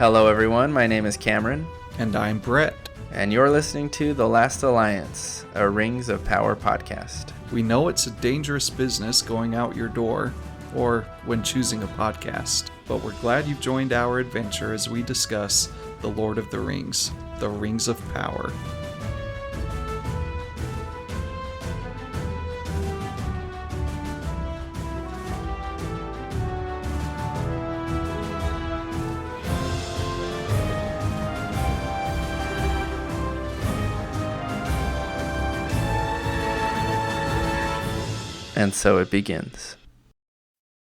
Hello, everyone. My name is Cameron. And I'm Brett. And you're listening to The Last Alliance, a Rings of Power podcast. We know it's a dangerous business going out your door, or when choosing a podcast, but we're glad you've joined our adventure as we discuss The Lord of the Rings, the Rings of Power. And so it begins.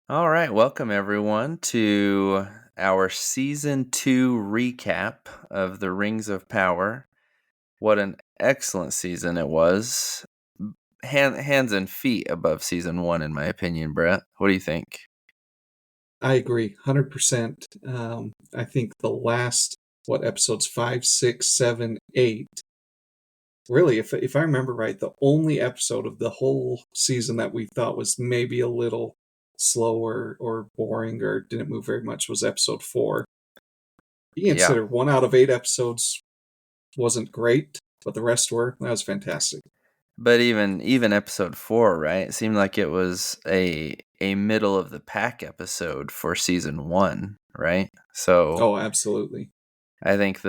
All right, welcome everyone to our Season 2 recap of The Rings of Power. What an excellent season it was. Hands and feet above Season 1, in my opinion, Brett. What do you think? I agree, 100%. I think the last, episodes 5, 6, 7, 8, really, if I remember right, the only episode of the whole season that we thought was maybe a little slower or boring or didn't move very much was episode 4. You consider 1 out of 8 episodes wasn't great, but the rest were. That was fantastic. But even episode 4, right? It seemed like it was a middle of the pack episode for season 1, right? So absolutely. I think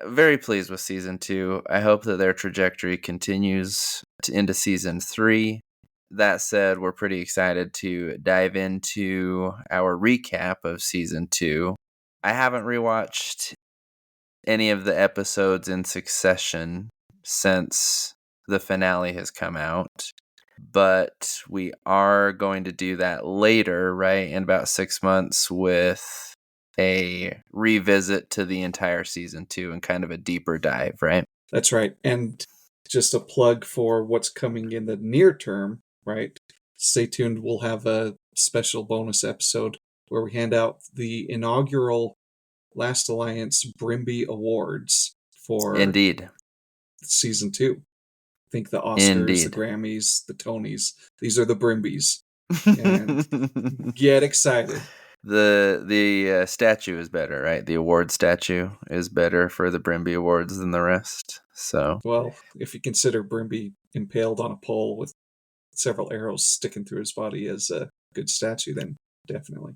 very pleased with season 2. I hope that their trajectory continues into season 3. That said, we're pretty excited to dive into our recap of season 2. I haven't rewatched any of the episodes in succession since the finale has come out, but we are going to do that later, right? In about 6 months with a revisit to the entire season 2 and kind of a deeper dive, right? That's right. And just a plug for what's coming in the near term, right? Stay tuned. We'll have a special bonus episode where we hand out the inaugural Last Alliance Brimby Awards for Indeed. season 2. Think the Oscars, Indeed. The Grammys, the Tonys. These are the Brimbies. And get excited. The statue is better, right? The award statue is better for the Brimby Awards than the rest. So, well, if you consider Brimby impaled on a pole with several arrows sticking through his body as a good statue, then definitely.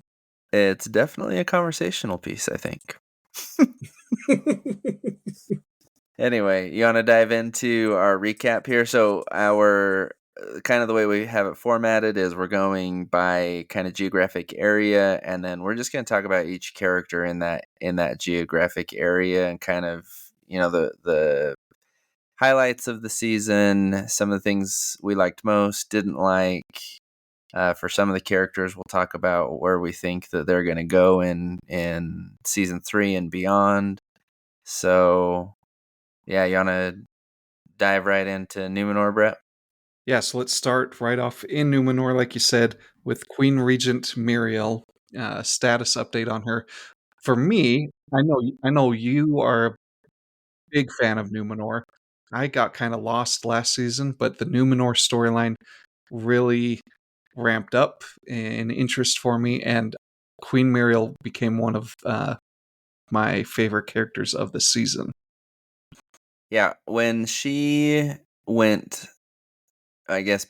It's definitely a conversational piece, I think. Anyway, you want to dive into our recap here? So our kind of the way we have it formatted is we're going by kind of geographic area, and then we're just going to talk about each character in that geographic area and kind of, you know, the highlights of the season, some of the things we liked most, didn't like. For some of the characters, we'll talk about where we think that they're going to go in season 3 and beyond. So, yeah, you want to dive right into Numenor, Brett? Yeah, so let's start right off in Numenor, like you said, with Queen Regent Miriel. Status update on her. For me, I know you are a big fan of Numenor. I got kind of lost last season, but the Numenor storyline really ramped up in interest for me, and Queen Miriel became one of my favorite characters of the season. Yeah, when she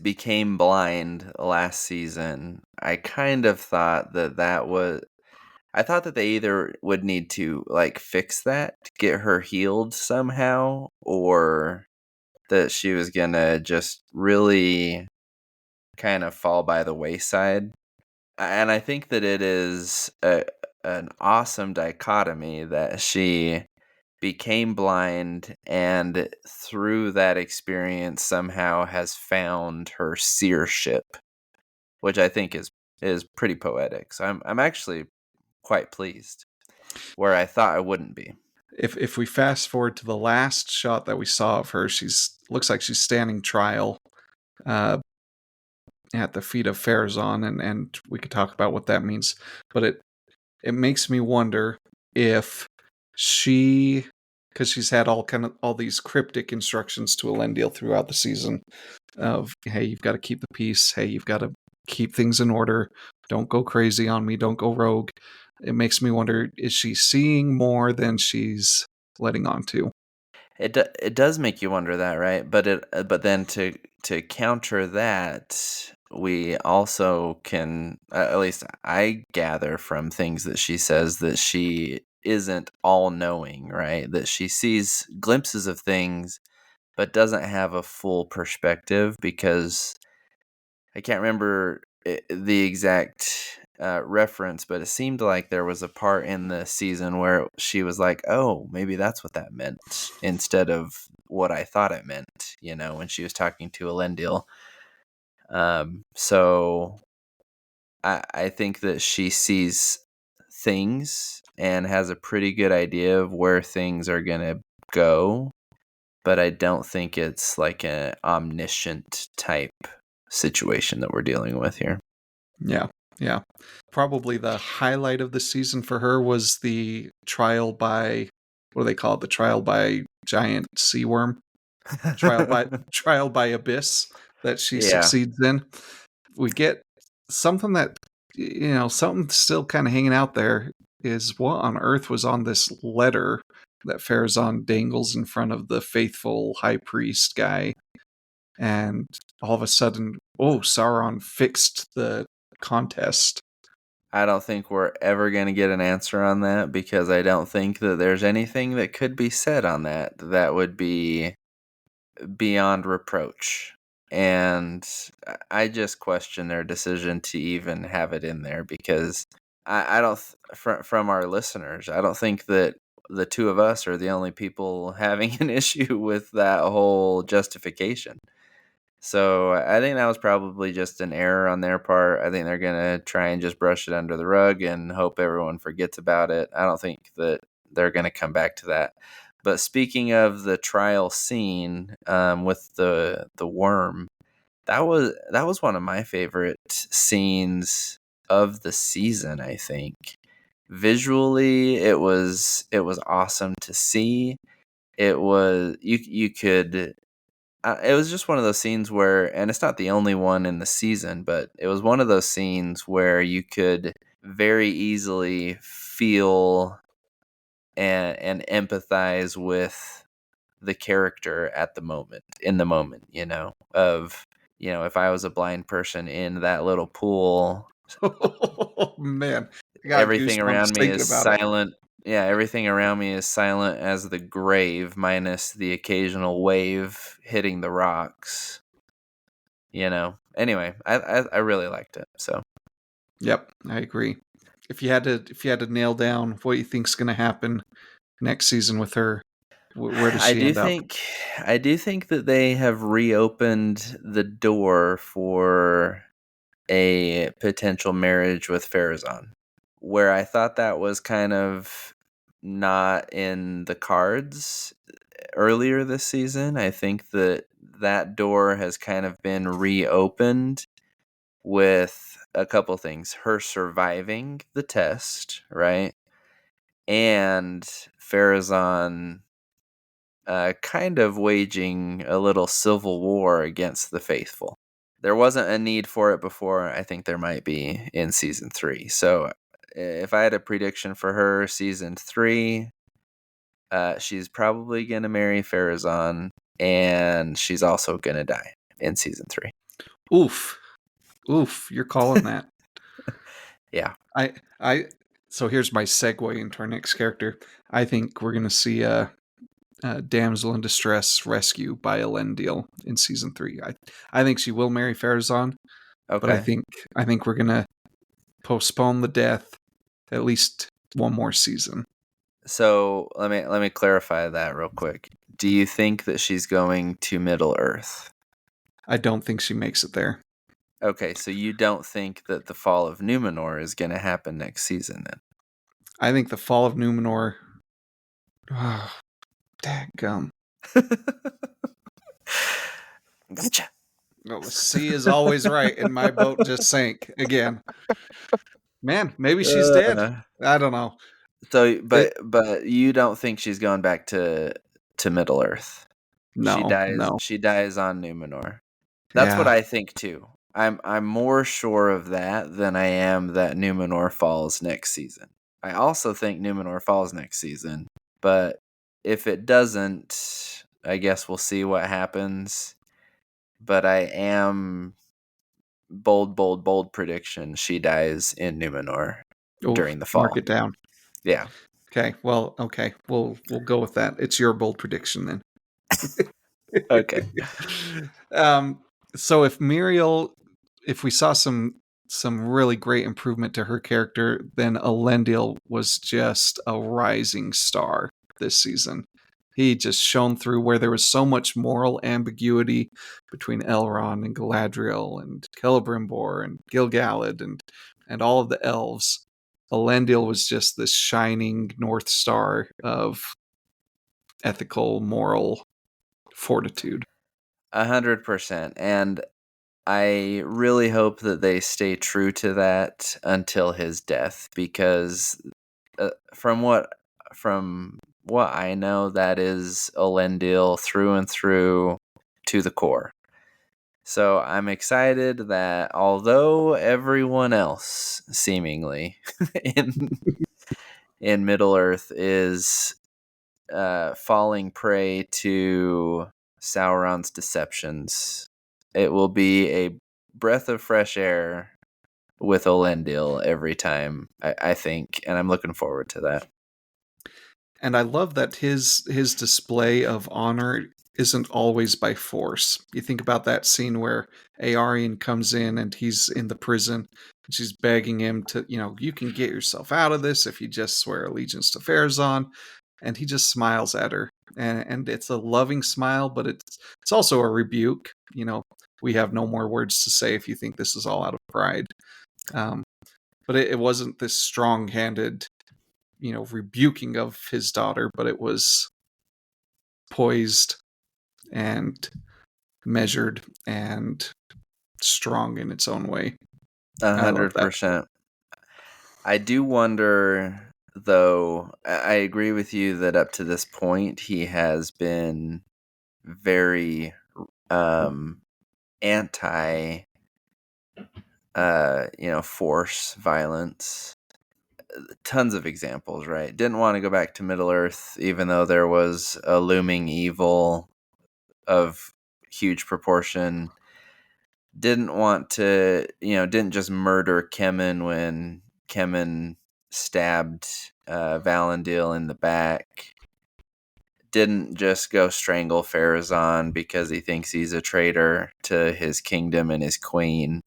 became blind last season, I kind of thought I thought that they either would need to fix that to get her healed somehow, or that she was gonna just really kind of fall by the wayside. And I think that it is an awesome dichotomy that she became blind and through that experience somehow has found her seership, which I think is pretty poetic. So I'm actually quite pleased, where I thought I wouldn't be. If we fast forward to the last shot that we saw of her, looks like she's standing trial at the feet of Farazan, and we could talk about what that means. But it makes me wonder if because she's had all these cryptic instructions to Elendil throughout the season of, hey, you've got to keep the peace, hey, you've got to keep things in order, don't go crazy on me, don't go rogue. it makes me wonder, is she seeing more than she's letting on to? It does make you wonder that, right? But then to counter that, we also can, at least I gather from things that she says, that she isn't all knowing, right? That she sees glimpses of things but doesn't have a full perspective, because I can't remember the exact reference, but it seemed like there was a part in the season where she was like, "Oh, maybe that's what that meant," instead of what I thought it meant. When she was talking to Elendil. So I think that she sees things and has a pretty good idea of where things are gonna go, but I don't think it's like an omniscient type situation that we're dealing with here. Yeah, yeah. Probably the highlight of the season for her was the trial by, what do they call it? The trial by giant sea worm, trial by abyss that she Yeah, succeeds in. We get something that, something still kind of hanging out there, is what on earth was on this letter that Farazan dangles in front of the faithful high priest guy, and all of a sudden, oh, Sauron fixed the contest. I don't think we're ever going to get an answer on that, because I don't think that there's anything that could be said on that would be beyond reproach. And I just question their decision to even have it in there, because I don't, from our listeners, I don't think that the two of us are the only people having an issue with that whole justification. So I think that was probably just an error on their part. I think they're going to try and just brush it under the rug and hope everyone forgets about it. I don't think that they're going to come back to that. But speaking of the trial scene, with the worm, that was one of my favorite scenes of the season, I think. Visually, it was awesome to see. You could, it was just one of those scenes where, and it's not the only one in the season, but it was one of those scenes where you could very easily feel and empathize with the character at the moment, in the moment, if I was a blind person in that little pool, Oh man, I got everything goosebumps around me thinking is about it. silent. Yeah, everything around me is silent as the grave, minus the occasional wave hitting the rocks. Anyway, I really liked it. So Yep, I agree. If you had to nail down what you think's going to happen next season with her, where does I she do end up? think I do think that they have reopened the door for a potential marriage with Farazan, where I thought that was kind of not in the cards earlier this season. I think that door has kind of been reopened with a couple things. Her surviving the test, right? And Farazan kind of waging a little civil war against the faithful. There wasn't a need for it before. I think there might be in season 3. So if I had a prediction for her, season 3, she's probably going to marry Farazan, and she's also going to die in season 3. Oof, oof, you're calling that. Yeah. I I so here's my segue into our next character. I think we're going to see a damsel in distress rescue by Elendil in season 3. I think she will marry Farazan, but I Okay. think I think we're going to postpone the death at least one more season. So let me clarify that real quick. Do you think that she's going to Middle Earth? I don't think she makes it there. Okay, so you don't think that the fall of Numenor is going to happen next season then? I think the fall of Numenor. Oh, dadgum. Gotcha. Well, the sea is always right, and my boat just sank again. Man, maybe she's dead. Uh, I don't know. so, It, but you don't think she's going back to Middle Earth? She no, dies. no. She dies on Numenor. That's what Yeah. I think too. I'm more sure of that than I am that Numenor falls next season. I also think Numenor falls next season, but if it doesn't, I guess we'll see what happens. But I am bold prediction. She dies in Numenor Oh, during the mark fall. it down. Yeah. Okay. Well, okay. We'll go with that. It's your bold prediction then. Okay. um, so if we saw some really great improvement to her character, then Elendil was just a rising star this season. He just shone through where there was so much moral ambiguity between Elrond and Galadriel and Celebrimbor and Gil-galad and all of the elves. Elendil was just this shining north star of ethical, moral fortitude. 100%. And I really hope that they stay true to that until his death, because from what I know, that is Elendil through and through to the core. So I'm excited that although everyone else seemingly in in Middle Earth is falling prey to Sauron's deceptions, it will be a breath of fresh air with Elendil every time, I think, and I'm looking forward to that. And I love that his display of honor isn't always by force. You think about that scene where Aarion comes in and he's in the prison and she's begging him to, you can get yourself out of this if you just swear allegiance to Pharazôn, and he just smiles at her. And it's a loving smile, but it's also a rebuke. We have no more words to say if you think this is all out of pride. Um, but it wasn't this strong-handed rebuking of his daughter, but it was poised and measured and strong in its own way. I love that. 100%. I do wonder, though, I agree with you that up to this point he has been very anti force violence. Tons of examples, right? Didn't want to go back to Middle Earth even though there was a looming evil of huge proportion. Didn't want to, didn't just murder Kemen when Kemen stabbed Valandil in the back. Didn't just go strangle Pharazôn because he thinks he's a traitor to his kingdom and his queen.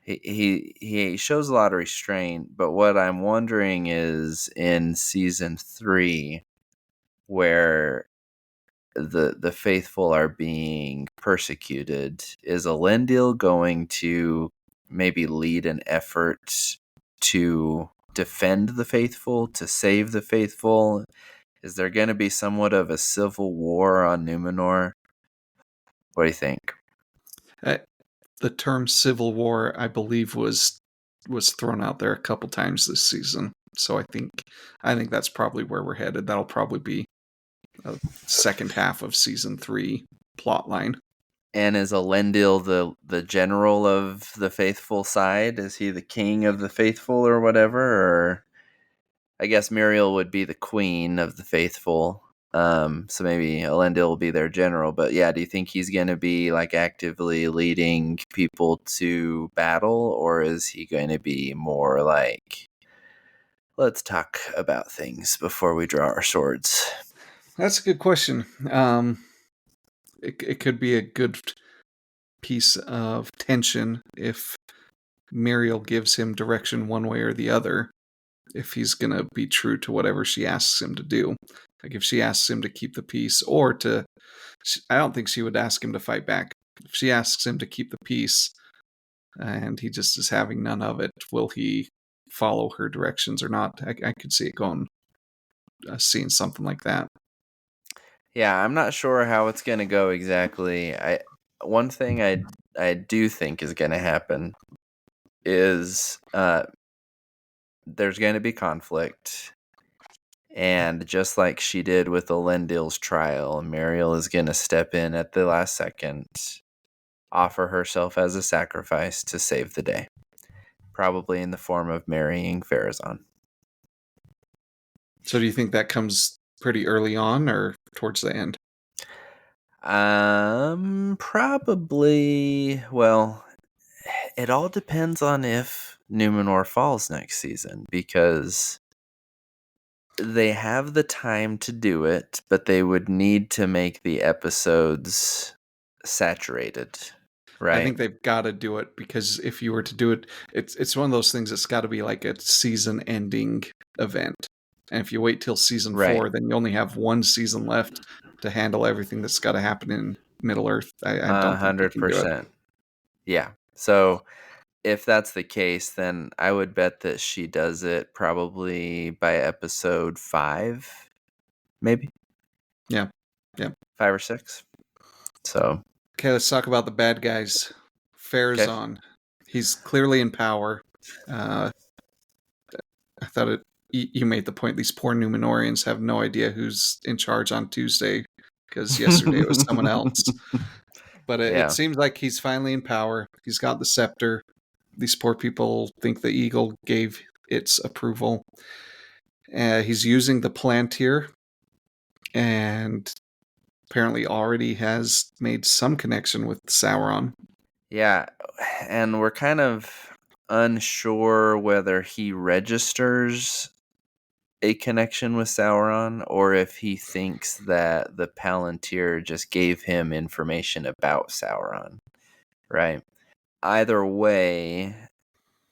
He shows a lot of restraint, but what I'm wondering is in season 3, where the faithful are being persecuted, is Elendil going to maybe lead an effort to defend the faithful, to save the faithful? Is there going to be somewhat of a civil war on Numenor? What do you think? Uh, the term civil war, I believe, was thrown out there a couple times this season. So I think that's probably where we're headed. That'll probably be a second half of season 3 plot line. And is Elendil the general of the faithful side? Is he the king of the faithful or whatever? Or I guess Muriel would be the queen of the faithful. So maybe Elendil will be their general. But yeah, do you think he's going to be like actively leading people to battle, or is he going to be more like, let's talk about things before we draw our swords? That's a good question. It could be a good piece of tension if Muriel gives him direction one way or the other, if he's going to be true to whatever she asks him to do. Like if she asks him to keep the peace or to. I don't think she would ask him to fight back. If she asks him to keep the peace and he just is having none of it, will he follow her directions or not? I could see it going, seeing something like that. Yeah, I'm not sure how it's going to go exactly. One thing I do think is going to happen is there's going to be conflict, and just like she did with Elendil's trial, Muriel is going to step in at the last second, offer herself as a sacrifice to save the day, probably in the form of marrying Pharazôn. So do you think that comes pretty early on or towards the end? Probably. Well, it all depends on if Numenor falls next season because they have the time to do it, but they would need to make the episodes saturated, I right? think they've got to do it because if you were to do it, it's one of those things that's got to be like a season-ending event. And if you wait till season Right. 4, then you only have one season left to handle everything that's got to happen in Middle Earth. I A don't think they hundred can do it. percent. Yeah. So if that's the case, then I would bet that she does it probably by episode 5, maybe Yeah, yeah. 5 or 6. So Okay, let's talk about the bad guys. okay. Farazan, he's clearly in power. Uh, I thought you made the point. These poor Numenorians have no idea who's in charge on Tuesday because yesterday it was someone else. But it Yeah. seems like he's finally in power. He's got the scepter. These poor people think the eagle gave its approval. He's using the Palantir and apparently already has made some connection with Sauron. Yeah, and we're kind of unsure whether he registers a connection with Sauron or if he thinks that the Palantir just gave him information about Sauron, right? Either way,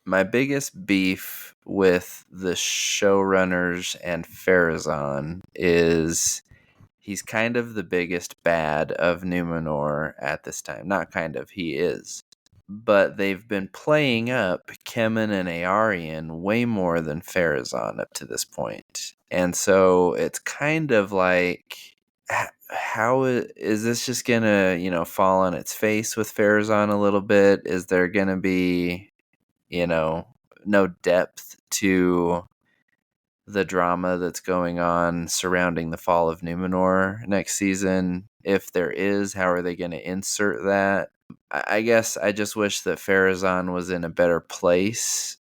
my biggest beef with the showrunners and Farazan is he's kind of the biggest bad of Numenor at this time. Not kind of, he is. But they've been playing up Kemen and Aarion way more than Farazan up to this point. And so it's kind of like, how is this just gonna, fall on its face with Farazan a little bit? Is there gonna be, you know, no depth to the drama that's going on surrounding the fall of Numenor next season? If there is, how are they going to insert that? I guess I just wish that Farazan was in a better place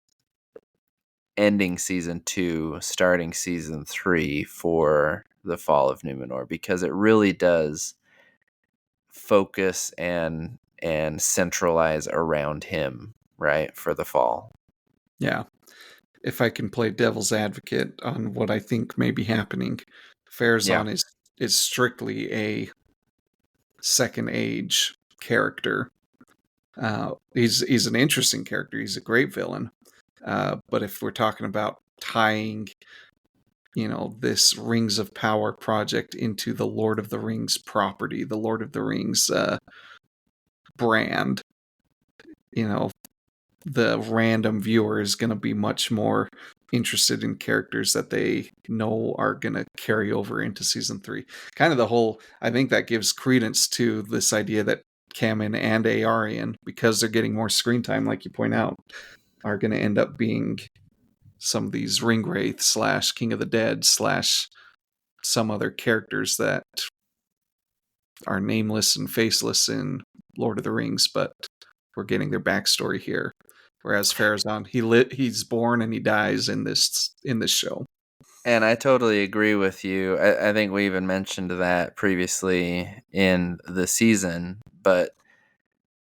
ending season 2, starting season 3 for the fall of Numenor because it really does focus and centralize around him, right, for the fall. Yeah. If I can play devil's advocate on what I think may be happening, Yeah. Farazan is strictly a second age character. He's an interesting character. He's a great villain. But if we're talking about tying, this Rings of Power project into the Lord of the Rings property, the Lord of the Rings brand, you know, the random viewer is going to be much more interested in characters that they know are going to carry over into season 3. Kind of the whole, I think that gives credence to this idea that Kamen and Aarion, because they're getting more screen time, like you point out, are going to end up being some of these Ringwraith / King of the Dead / some other characters that are nameless and faceless in Lord of the Rings, but we're getting their backstory here. Whereas Farazan, he's born and he dies in this show. And I totally agree with you. I think we even mentioned that previously in the season, but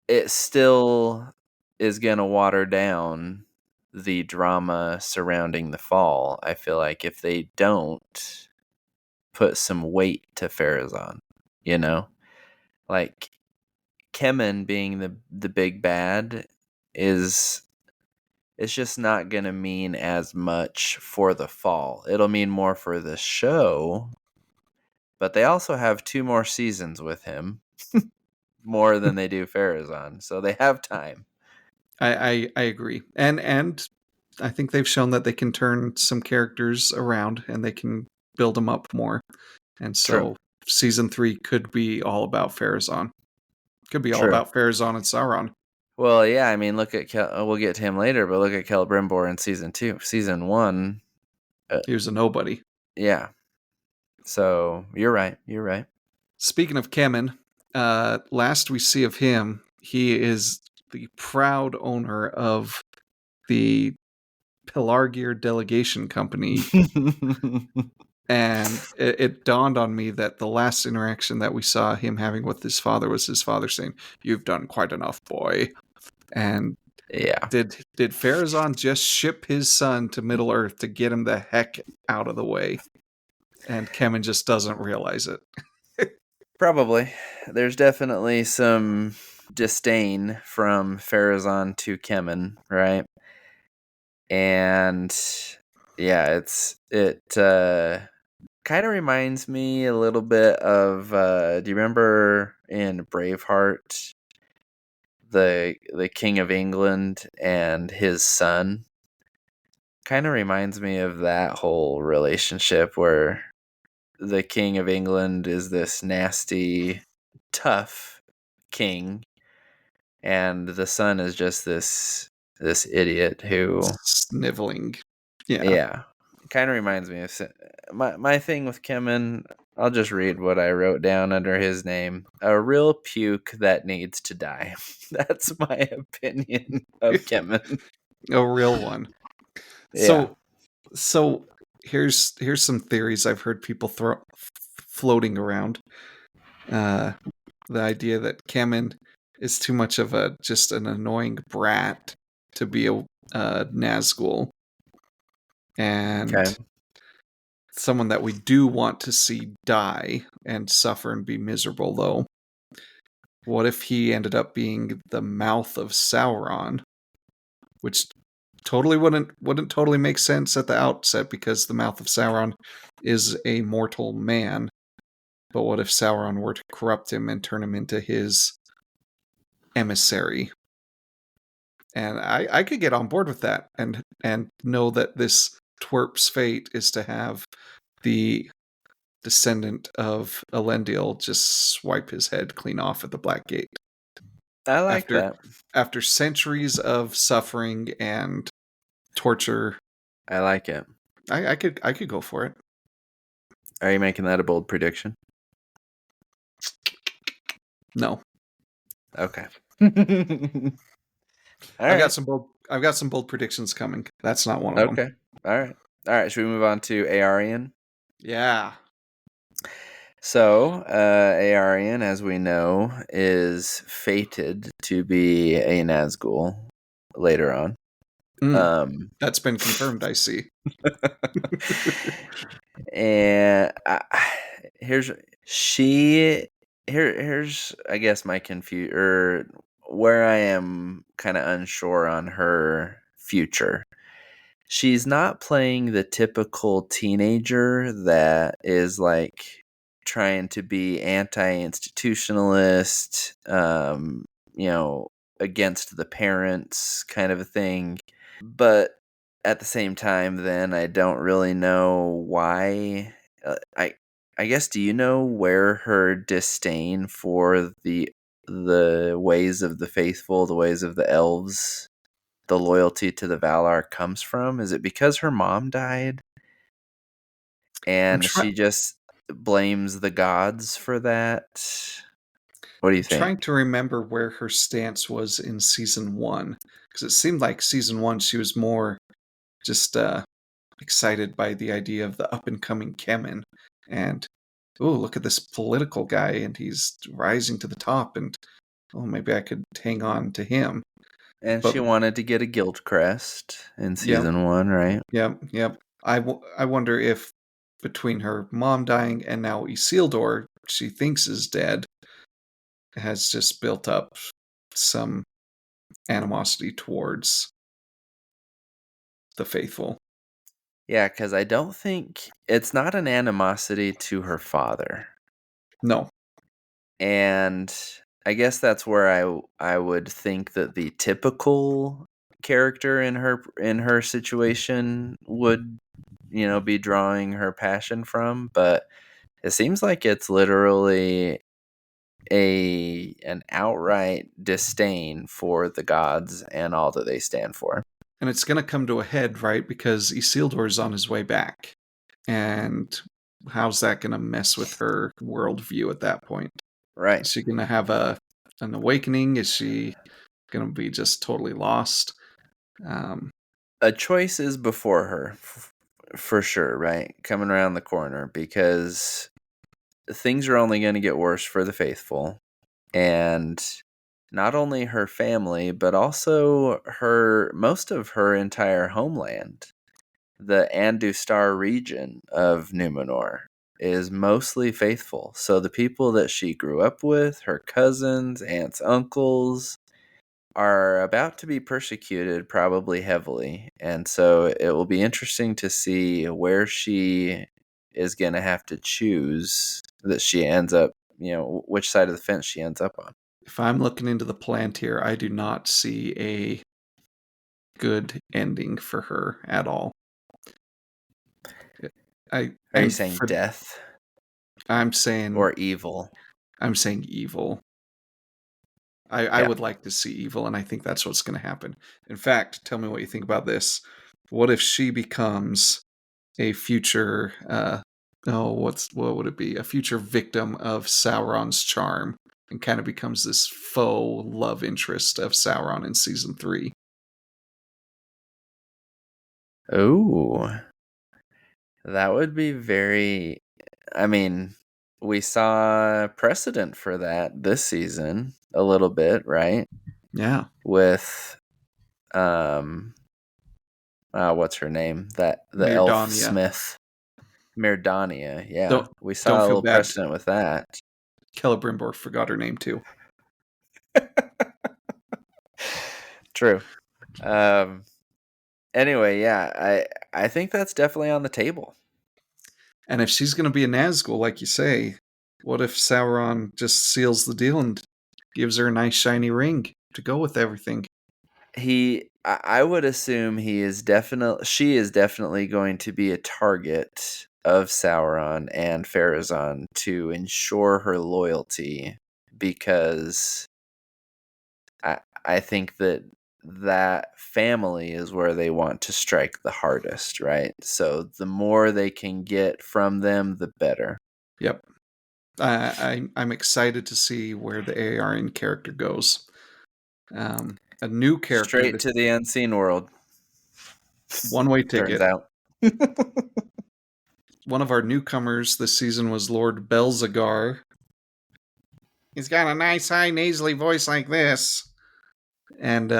it still is going to water down the drama surrounding the fall. I feel like if they don't put some weight to Farazan, you know? Like Kemen being the big bad is it's just not going to mean as much for the fall. It'll mean more for the show, but they also have 2 more seasons with him, more than they do Farazan, so they have time. I agree, and I think they've shown that they can turn some characters around and they can build them up more. And True. so season 3 could be all about Farazan. Could be all True. about Farazan and Sauron. Well, yeah, I mean, look at we'll get to him later, but look at Celebrimbor in season 2. Season 1, He was a nobody. yeah. So, you're right. You're right. Speaking of Kemen, last we see of him, he is the proud owner of the Pelargir Delegation Company. And it dawned on me that the last interaction that we saw him having with his father was his father saying, "You've done quite enough, boy." And Yeah. did Farazan just ship his son to Middle Earth to get him the heck out of the way? And Kemen just doesn't realize it. Probably. There's definitely some disdain from Farazan to Kemen, right? And yeah, it kind of reminds me a little bit of do you remember in Braveheart the King of England and his son? Kind of reminds me of that whole relationship where the King of England is this nasty, tough king, and the son is just this idiot who, Sniveling. Yeah. yeah, kind of reminds me of my thing with Kemen. I'll just read what I wrote down under his name. A real puke that needs to die. That's my opinion of Kemen. A real one. Yeah. So here's some theories I've heard people floating around. The idea that Kemen is too much of just an annoying brat to be a Nazgul, Okay. and someone that we do want to see die and suffer and be miserable. Though, what if he ended up being the mouth of Sauron, which totally wouldn't totally make sense at the outset because the mouth of Sauron is a mortal man. But what if Sauron were to corrupt him and turn him into his emissary? And I could get on board with that and know that this twerp's fate is to have the descendant of Elendil just swipe his head clean off at the Black Gate I like after that. centuries of suffering and torture. I like it. I could go for it. Are you making that a bold prediction? No, Okay. All right. I've got some bold predictions coming. That's not one of them. Okay. All right. All right. Should we move on to Aarion? Yeah. So, Aarion, as we know, is fated to be a Nazgul later on. That's been confirmed, I see. And here's here's I guess my or where I am kind of unsure on her future. She's not playing the typical teenager that is like trying to be anti-institutionalist, against the parents kind of a thing. But at the same time, then I don't really know why. I guess, do you know where her disdain for the ways of the faithful, the ways of the elves, the loyalty to the Valar comes from? Is it because her mom died I'm and trying she just blames the gods for that? What do you trying think? to remember where her stance was in season 1, because it seemed like season 1 she was more just excited by the idea of the up and coming Kemen, and oh, look at this political guy and he's rising to the top, and oh, maybe I could hang on to him. And But she wanted to get a guild crest in yep, season 1, right? yep. I wonder if between her mom dying and now Isildur, she thinks is dead, has just built up some animosity towards the faithful. Yeah, because I don't think it's not an animosity to her father. No, And I guess that's where I would think that the typical character in her situation would, be drawing her passion from, but it seems like it's literally an outright disdain for the gods and all that they stand for. and it's going to come to a head, right? Because Isildur's on his way back, and how's that going to mess with her worldview at that point? Right. Is she going to have an awakening? Is she going to be just totally lost? Um, a choice is before her, for sure, right? Coming around the corner, because things are only going to get worse for the faithful. And not only her family, but also most of her entire homeland. The Andustar region of Numenor is mostly faithful. So the people that she grew up with, her cousins, aunts, uncles, are about to be persecuted probably heavily. And so it will be interesting to see where she is going to have to choose that she ends up, which side of the fence she ends up on. If I'm looking into the plant here, I do not see a good ending for her at all. I Are you and saying for death I'm saying or evil? evil. I Yeah. would like to see evil, and I think that's what's going to happen. In fact, tell me what you think about this. What if she becomes a future what would it be? A future victim of Sauron's charm and kind of becomes this faux love interest of Sauron in season 3. Oh, that would be very. I mean, we saw precedent for that this season a little bit, right? Yeah. With what's her name? That the elf Mirdania. smith, Mirdania. Yeah, Don't we don't saw a feel little bad. precedent with that. Celebrimbor forgot her name too. True. Um. Anyway, yeah, I think that's definitely on the table. And if she's going to be a Nazgul, like you say, what if Sauron just seals the deal and gives her a nice shiny ring to go with everything? I would assume she is definitely going to be a target of Sauron and Pharazôn to ensure her loyalty, because I think that family is where they want to strike the hardest, right? So the more they can get from them, the better. Yep. I'm excited to see where the Arryn character goes. A new character, Straight to the unseen world, one-way turns ticket. out. One of our newcomers this season was Lord Belzagar. He's got a nice, high, nasally voice like this. And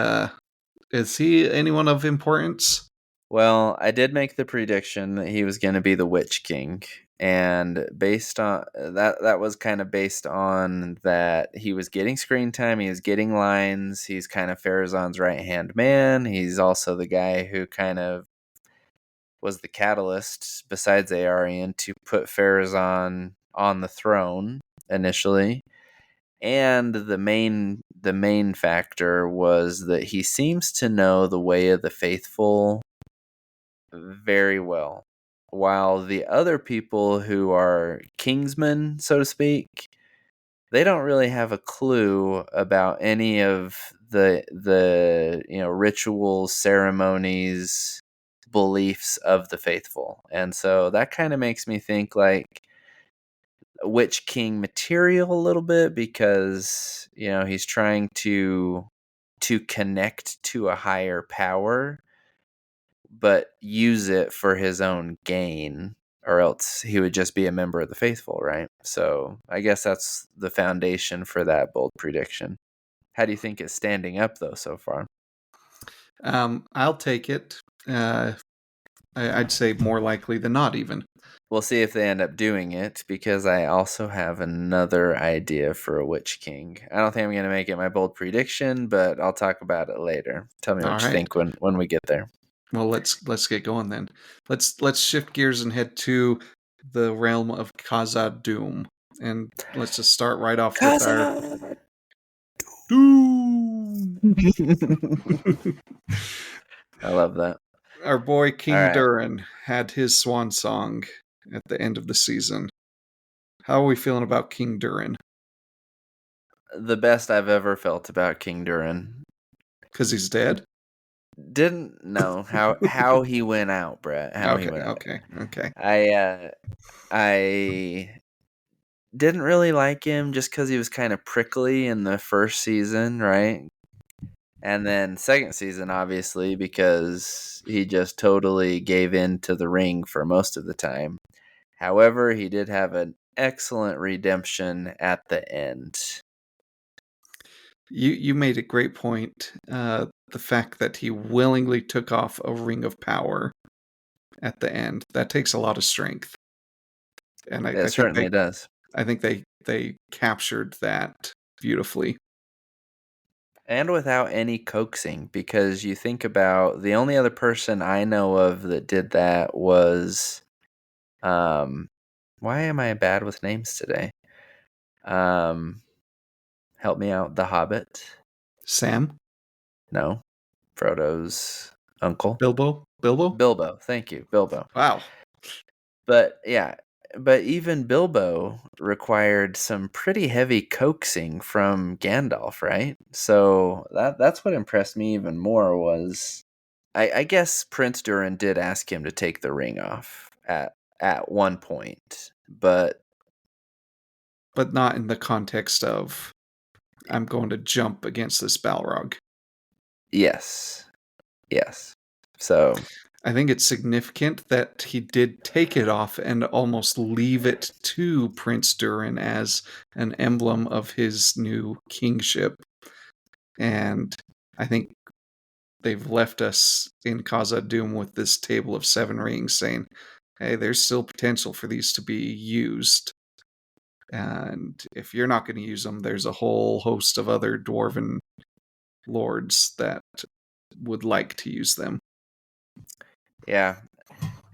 is he anyone of importance? Well, I did make the prediction that he was going to be the Witch King, and based on that was kind of based on that he was getting screen time, he was getting lines, he's kind of Pharazôn's right-hand man. He's also the guy who kind of was the catalyst besides Aarion to put Pharazôn on the throne initially. And the main factor was that he seems to know the way of the faithful very well. While the other people who are kingsmen, so to speak, they don't really have a clue about any of the rituals, ceremonies, beliefs of the faithful. And so that kind of makes me think like Witch King material a little bit, because he's trying to connect to a higher power but use it for his own gain, or else he would just be a member of the faithful, right? So I guess that's the foundation for that bold prediction. How do you think it's standing up, though, so far? I'll take it. I'd say more likely than not, even. We'll see if they end up doing it, because I also have another idea for a Witch King. I don't think I'm going to make it my bold prediction, but I'll talk about it later. Tell me All what you right. think when we get there. Well, let's get going then. Let's shift gears and head to the realm of Khazad-dûm, and let's just start right off with our Khazad! Doom. I love that. Our boy All King right. Durin had his swan song at the end of the season. How are we feeling about King Durin? The best I've ever felt about King Durin. Because he's dead? Didn't know how he went out, Brett. How he Okay, went out. okay, okay. I didn't really like him just because he was kind of prickly in the first season, right? And then second season, obviously, because he just totally gave in to the ring for most of the time. However, he did have an excellent redemption at the end. You made a great point. The fact that he willingly took off a ring of power at the end, that takes a lot of strength. And It certainly does. I think they captured that beautifully. And without any coaxing, because you think about the only other person I know of that did that was um why am I bad with names today? Um Help me out, The Hobbit. Sam? No. Frodo's uncle. Bilbo? Bilbo? Bilbo. Thank you, Bilbo. Wow. But yeah, but even Bilbo required some pretty heavy coaxing from Gandalf, right? So that's what impressed me even more was I guess Prince Durin did ask him to take the ring off at one point, but But not in the context of I'm going to jump against this Balrog. yes, yes. So I think it's significant that he did take it off and almost leave it to Prince Durin as an emblem of his new kingship. And I think they've left us in Khazad-dûm with this table of 7 rings saying, hey, there's still potential for these to be used. And if you're not going to use them, there's a whole host of other dwarven lords that would like to use them. yeah,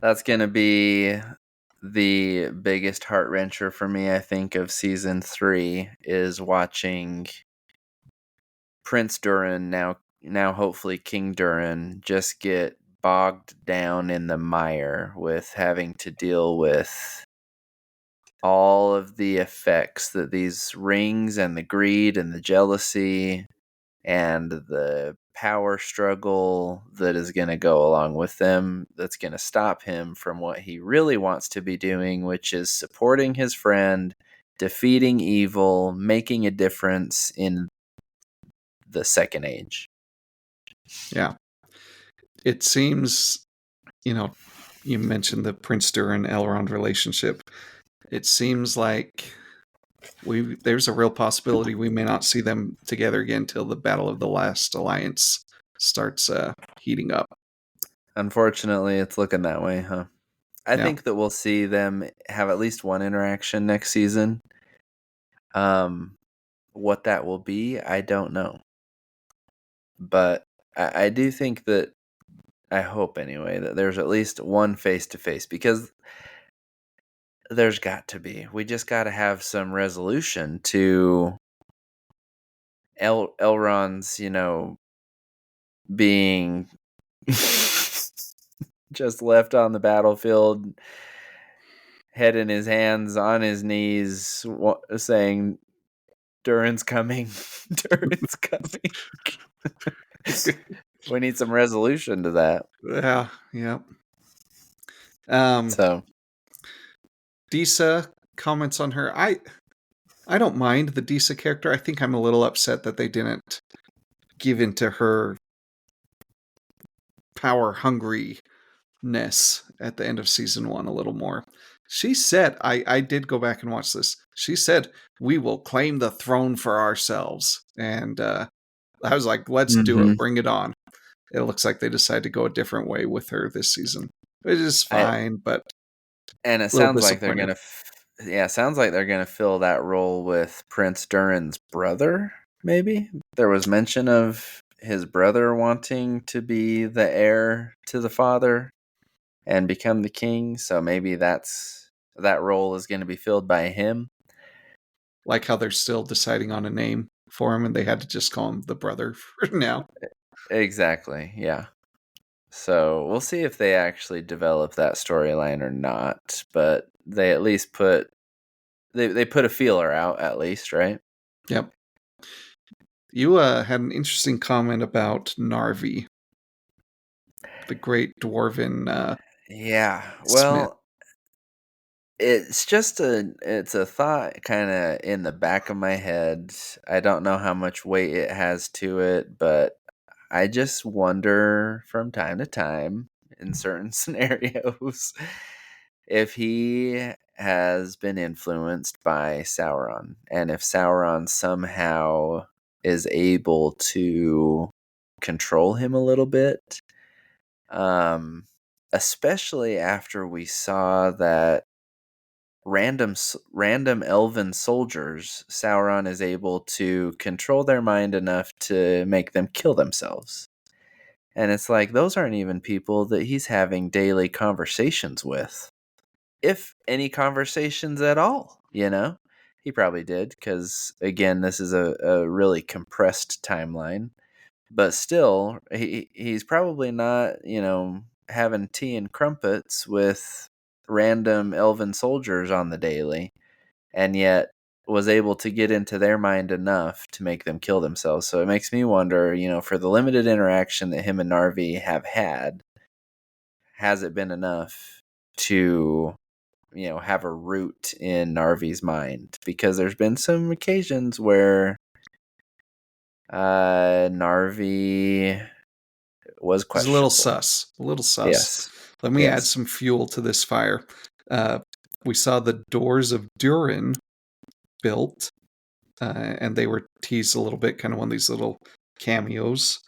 that's gonna be the biggest heart wrencher for me, I think, of season 3 is watching Prince Durin, now hopefully King Durin, just get bogged down in the mire with having to deal with all of the effects that these rings and the greed and the jealousy and the power struggle that is going to go along with them, that's going to stop him from what he really wants to be doing, which is supporting his friend, defeating evil, making a difference in the Second Age. Yeah. It seems, you mentioned the Prince Durin Elrond relationship. It seems like there's a real possibility we may not see them together again till the Battle of the Last Alliance starts heating up. Unfortunately, it's looking that way, huh? I Yeah. think that we'll see them have at least one interaction next season. What that will be, I don't know. But I do think that, I hope anyway, that there's at least one face to face, because there's got to be. We just got to have some resolution to Elrond's, being just left on the battlefield, head in his hands, on his knees, saying, Durin's coming. Durin's coming. We need some resolution to that. Yeah. Yeah. Um, So, Disa comments on her. I don't mind the Disa character. I think I'm a little upset that they didn't give into her power hungriness at the end of season 1 a little more. She said, I did go back and watch this. She said, we will claim the throne for ourselves. And I was like, let's do it. mhm. Bring it on. It looks like they decided to go a different way with her this season, which is fine, but And it a little sounds like they're disappointed. gonna, sounds like they're gonna fill that role with Prince Durin's brother. Maybe there was mention of his brother wanting to be the heir to the father and become the king. So maybe that role is going to be filled by him. Like how they're still deciding on a name for him and they had to just call him the brother for now. Exactly. Yeah. So we'll see if they actually develop that storyline or not. But they at least they put a feeler out, at least, right? Yep. You had an interesting comment about Narvi, the great dwarven Yeah. smith. Well, it's a thought kind of in the back of my head. I don't know how much weight it has to it, but I just wonder from time to time in certain scenarios if he has been influenced by Sauron, and if Sauron somehow is able to control him a little bit. Um, Especially after we saw that random elven soldiers, Sauron is able to control their mind enough to make them kill themselves. And it's like, those aren't even people that he's having daily conversations with. If any conversations at all, you know? He probably did, because, again, this is a really compressed timeline. But still, he's probably not, having tea and crumpets with random elven soldiers on the daily, and yet was able to get into their mind enough to make them kill themselves. So it makes me wonder, for the limited interaction that him and Narvi have had, has it been enough to, have a root in Narvi's mind? Because there's been some occasions where Narvi was He's a little questionable. sus. A little sus. Yes. Let me add Yes. some fuel to this fire. We saw the doors of Durin built, and they were teased a little bit, kind of one of these little cameos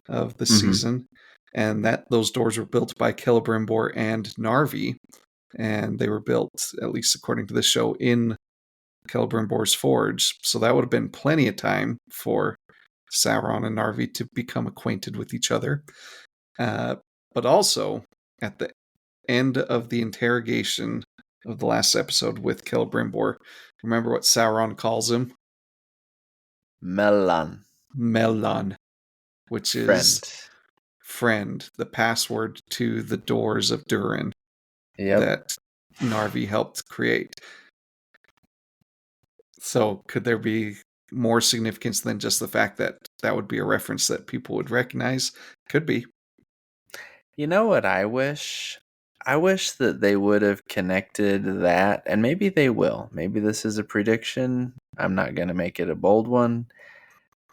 of the Mm-hmm. season. And that those doors were built by Celebrimbor and Narvi, and they were built, at least according to the show, in Celebrimbor's forge. So that would have been plenty of time for Sauron and Narvi to become acquainted with each other. But also, at the end of the interrogation of the last episode with Celebrimbor, remember what Sauron calls him? Melon. Melon, which is Friend. friend, the password to the doors of Durin Yep. that Narvi helped create. So could there be more significance than just the fact that that would be a reference that people would recognize? Could be. You know what I wish? I wish that they would have connected that, and maybe they will. Maybe this is a prediction. I'm not going to make it a bold one,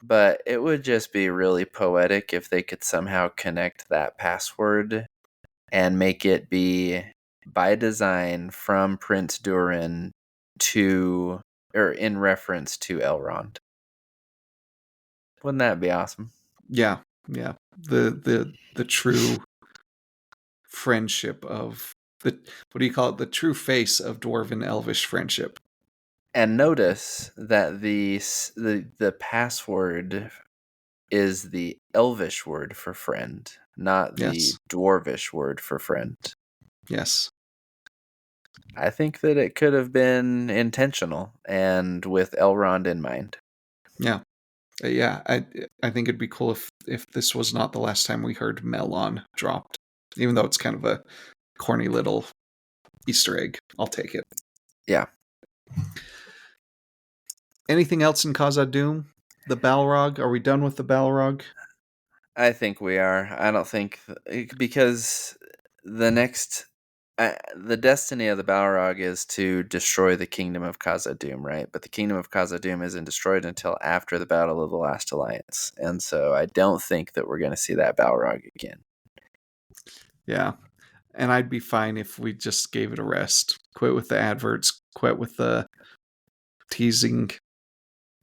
but it would just be really poetic if they could somehow connect that password and make it be by design from Prince Durin to, or in reference to Elrond. Wouldn't that be awesome? Yeah, yeah. The true friendship of the, what do you call it? The true face of dwarven elvish friendship. And notice that the password is the elvish word for friend, not the Yes. dwarvish word for friend. Yes. I think that it could have been intentional and with Elrond in mind. Yeah. Yeah, I think it'd be cool if this was not the last time we heard Melon dropped, even though it's kind of a corny little Easter egg. I'll take it. Yeah. Anything else in Khazad-dûm? The Balrog? Are we done with the Balrog? I think we are. I don't think because the next the destiny of the Balrog is to destroy the kingdom of Khazad-dûm, right? But the kingdom of Khazad-dûm isn't destroyed until after the Battle of the Last Alliance, and so I don't think that we're going to see that Balrog again. Yeah. And I'd be fine if we just gave it a rest. Quit with the adverts, quit with the teasing.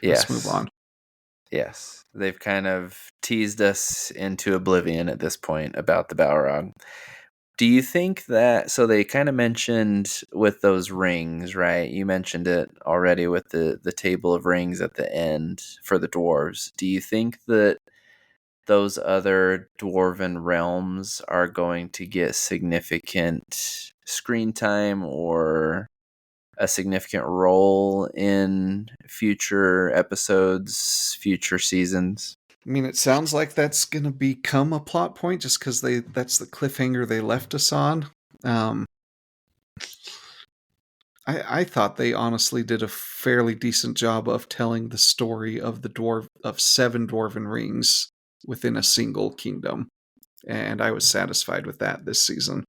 Let's move Yes. on. Yes. They've kind of teased us into oblivion at this point about the Balrog. Do you think that, so they kind of mentioned with those rings, right? You mentioned it already with the table of rings at the end for the dwarves. Do you think that those other dwarven realms are going to get significant screen time or a significant role in future episodes, future seasons? I mean, it sounds like that's going to become a plot point just because that's the cliffhanger they left us on. Um, I thought they honestly did a fairly decent job of telling the story of the dwarf of 7 dwarven rings within a single kingdom, and I was satisfied with that this season.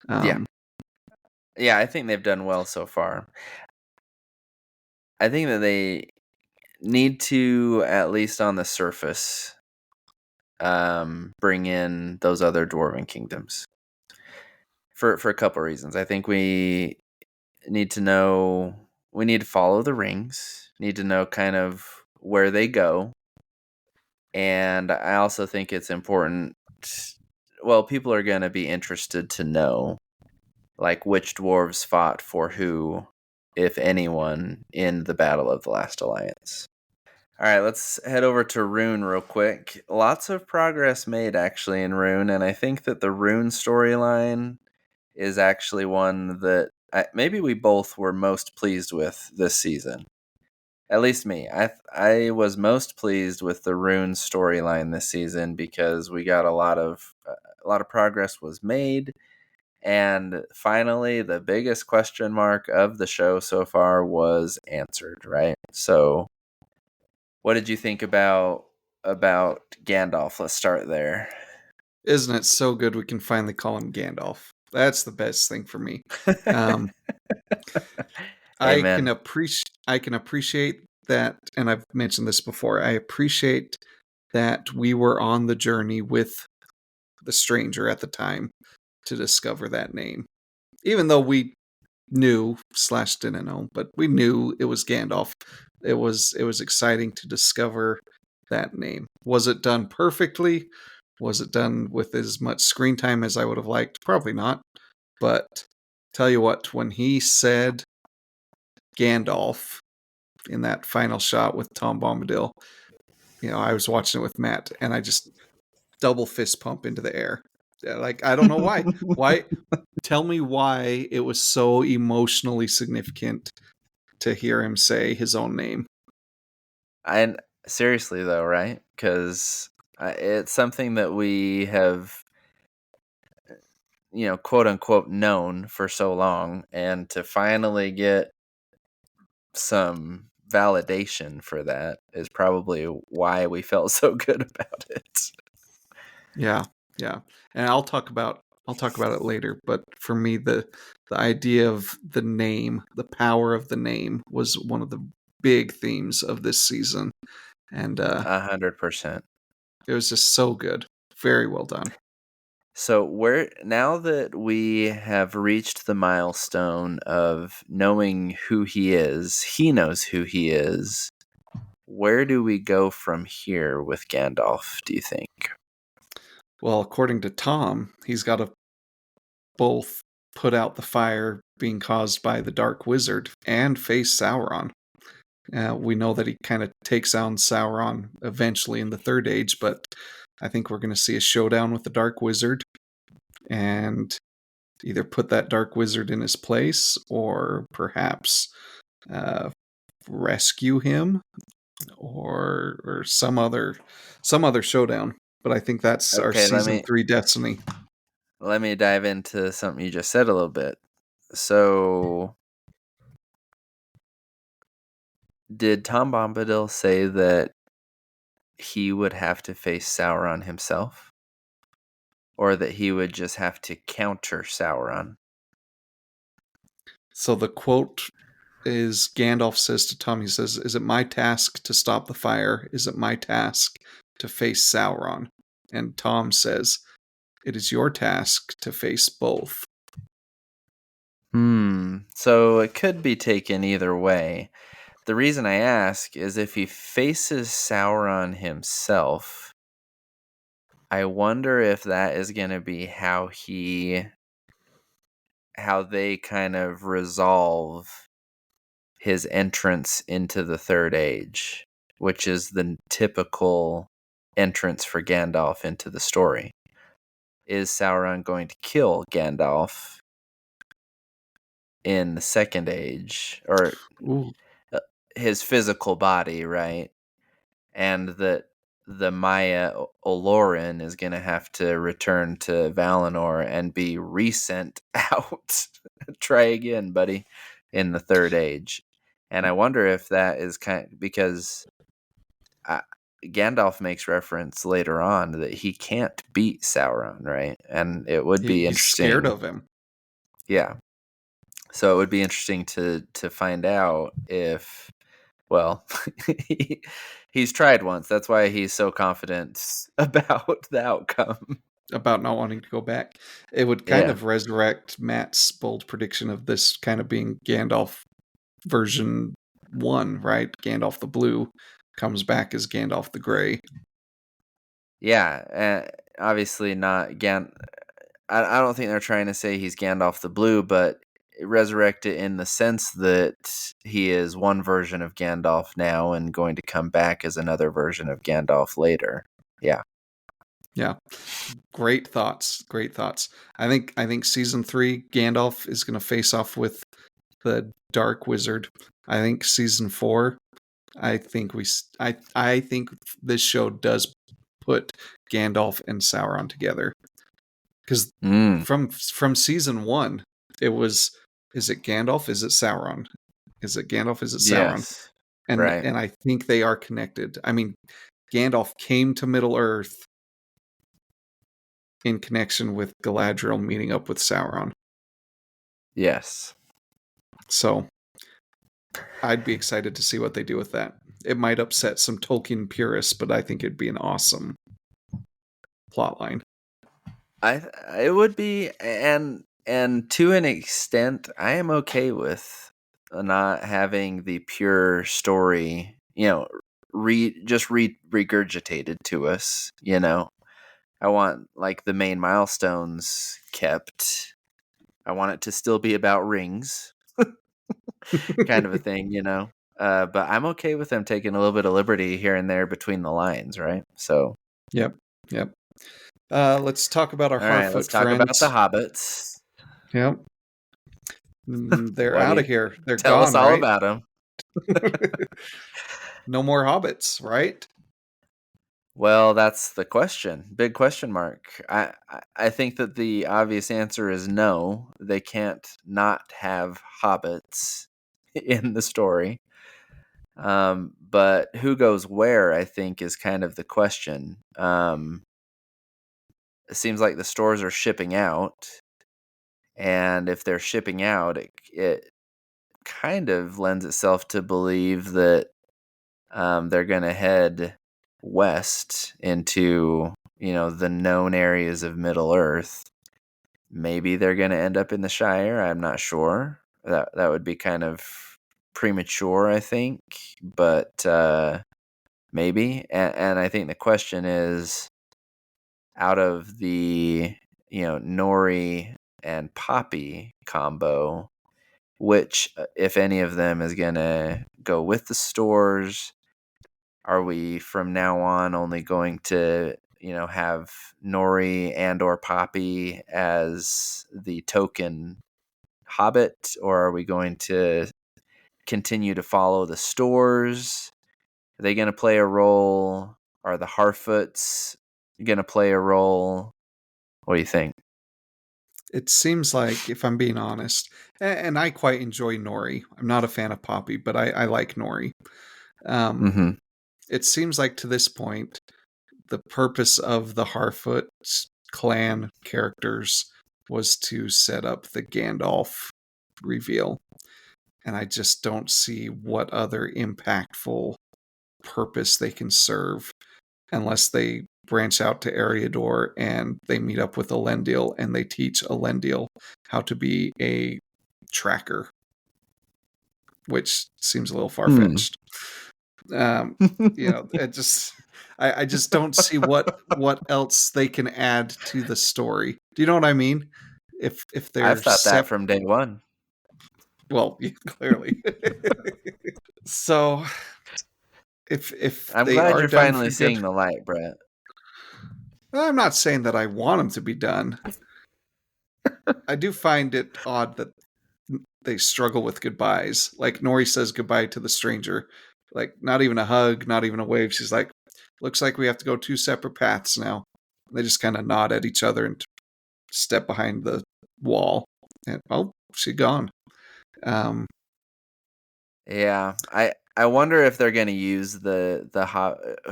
Yeah. Um, Yeah, I think they've done well so far. I think that they need to, at least on the surface, bring in those other dwarven kingdoms for a couple reasons. I think we need to know, we need to follow the rings, need to know kind of where they go. And I also think it's important, well, people are going to be interested to know like which dwarves fought for who, if anyone, in the Battle of the Last Alliance. All right, let's head over to Rhun real quick. Lots of progress made actually in Rhun, and I think that the Rhun storyline is actually one that maybe we both were most pleased with this season. At least me. I was most pleased with the Rhun storyline this season because we got a lot of progress was made, and finally the biggest question mark of the show so far was answered, right? So what did you think about Gandalf? Let's start there. Isn't it so good we can finally call him Gandalf? That's the best thing for me. Amen. I can appreciate that, and I've mentioned this before. I appreciate that we were on the journey with the stranger at the time to discover that name. Even though we knew slash didn't know, but we knew it was Gandalf. It was exciting to discover that name. Was it done perfectly? Was it done with as much screen time as I would have liked? Probably not. But tell you what, when he said Gandalf in that final shot with Tom Bombadil, I was watching it with Matt, and I just double fist pump into the air. Like, I don't know why. Why? Tell me why it was so emotionally significant to hear him say his own name. And seriously though, right? Because it's something that we have, quote unquote, known for so long, and to finally get some validation for that is probably why we felt so good about it. Yeah, yeah. And I'll talk about it later, but for me the idea of the name, the power of the name was one of the big themes of this season. And 100%. it was just so good. Very well done. So now that we have reached the milestone of knowing who he knows who he is, where do we go from here with Gandalf, do you think? Well, according to Tom, he's got to both put out the fire being caused by the Dark Wizard and face Sauron. We know that he kind of takes on Sauron eventually in the Third Age, but I think we're going to see a showdown with the Dark Wizard and either put that Dark Wizard in his place or perhaps rescue him or some other showdown. But I think that's our Okay, season 3 destiny. let me dive into something you just said a little bit. So, did Tom Bombadil say that he would have to face Sauron himself? Or that he would just have to counter Sauron? So the quote is Gandalf says to Tom, he says, "Is it my task to stop the fire? Is it my task to face Sauron?" And Tom says, "It is your task to face both." So it could be taken either way. The reason I ask is if he faces Sauron himself, I wonder if that is going to be how they kind of resolve his entrance into the Third Age, which is the typical entrance for Gandalf into the story. Is Sauron going to kill Gandalf in the Second Age, or Ooh. his physical body, right? And that the Maya Olorin is going to have to return to Valinor and be resent out. Try again, buddy, in the Third Age. And I wonder if that is because Gandalf makes reference later on that he can't beat Sauron, right? And it would be He's scared interesting. of him. Yeah. So it would be interesting to find out if Well, he, he's tried once. That's why he's so confident about the outcome. About not wanting to go back. It would kind Yeah. of resurrect Matt's bold prediction of this kind of being Gandalf version 1, right? Gandalf the Blue comes back as Gandalf the Gray. Yeah. Obviously not I don't think they're trying to say he's Gandalf the Blue, but resurrect it in the sense that he is one version of Gandalf now and going to come back as another version of Gandalf later. Yeah. Yeah. Great thoughts. Great thoughts. I think season 3 Gandalf is going to face off with the Dark Wizard. I think season 4 I think this show does put Gandalf and Sauron together. Cuz Mm, from season 1 it was, is it Gandalf, is it Sauron? Is it Gandalf, is it Sauron? yes. And Right. I think they are connected. I mean, Gandalf came to Middle-earth in connection with Galadriel meeting up with Sauron. Yes. So I'd be excited to see what they do with that. It might upset some Tolkien purists, but I think it'd be an awesome plotline. I it would be, and to an extent I am okay with not having the pure story, regurgitated to us, I want like the main milestones kept. I want it to still be about rings, kind of a thing, but I'm okay with them taking a little bit of liberty here and there between the lines, right? So, Yep. Yep. Let's talk about our all right, let's Harfoot talk about the friends. hobbits. Yep. They're What do out you of here. They're tell us gone, all right? about them? No more hobbits, right? Well, that's the question. Big question mark. I think that the obvious answer is no. They can't not have hobbits in the story. But who goes where, I think, is kind of the question. It seems like the stores are shipping out, and if they're shipping out, it kind of lends itself to believe that they're going to head west into, the known areas of Middle Earth. Maybe they're going to end up in the Shire. I'm not sure. That would be kind of premature, I think, but maybe. And I think the question is, out of the Nori and Poppy combo, which, if any of them is going to go with the stores? Are we from now on only going to, have Nori and or Poppy as the token hobbit, or are we going to continue to follow the stores? Are they going to play a role? Are the Harfoots going to play a role? What do you think? It seems like, if I'm being honest, and I quite enjoy Nori. I'm not a fan of Poppy, but I like Nori. Um, Mm-hmm. it seems like to this point, the purpose of the Harfoot clan characters was to set up the Gandalf reveal. And I just don't see what other impactful purpose they can serve unless they branch out to Eriador and they meet up with Elendil and they teach Elendil how to be a tracker, which seems a little far Hmm. fetched. It just I just don't see what else they can add to the story. Do you know what I mean? If I've they're thought that from day one. well, yeah, clearly. So if I'm they glad are you're done finally for good, seeing the light, Brett. I'm not saying that I want them to be done. I do find it odd that they struggle with goodbyes. Like Nori says goodbye to the stranger, like not even a hug, not even a wave. She's like, "Looks like we have to go two separate paths now." They just kind of nod at each other and step behind the wall, and oh, she's gone. Um, Yeah, I wonder if they're gonna use the